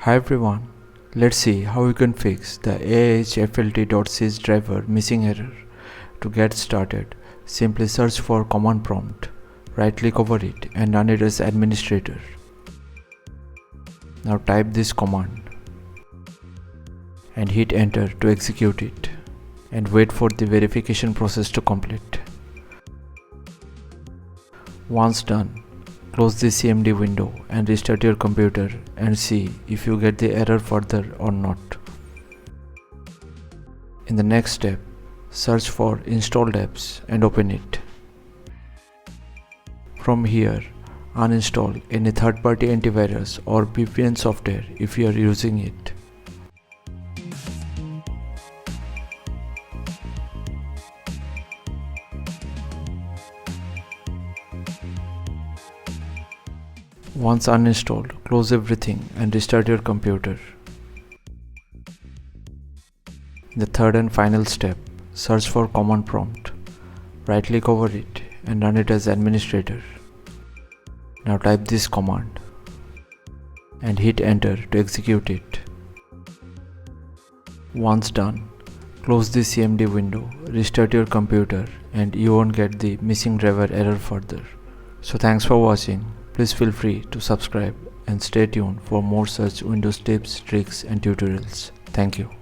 Hi everyone, let's see how you can fix the ahflt.sys driver missing error. To get started, simply search for command prompt, right click over it and run it as administrator. Now type this command and hit enter to execute it and wait for the verification process to complete. Once done, close the CMD window and restart your computer and see if you get the error further or not. In the next step, search for installed apps and open it. From here, uninstall any third-party antivirus or VPN software if you are using it. Once uninstalled, close everything and restart your computer. In the third and final step, search for command prompt, right click over it and run it as administrator. Now type this command and hit enter to execute it. Once done, close the CMD window, restart your computer and you won't get the missing driver error further. So thanks for watching. Please feel free to subscribe and stay tuned for more such Windows tips, tricks and tutorials. Thank you.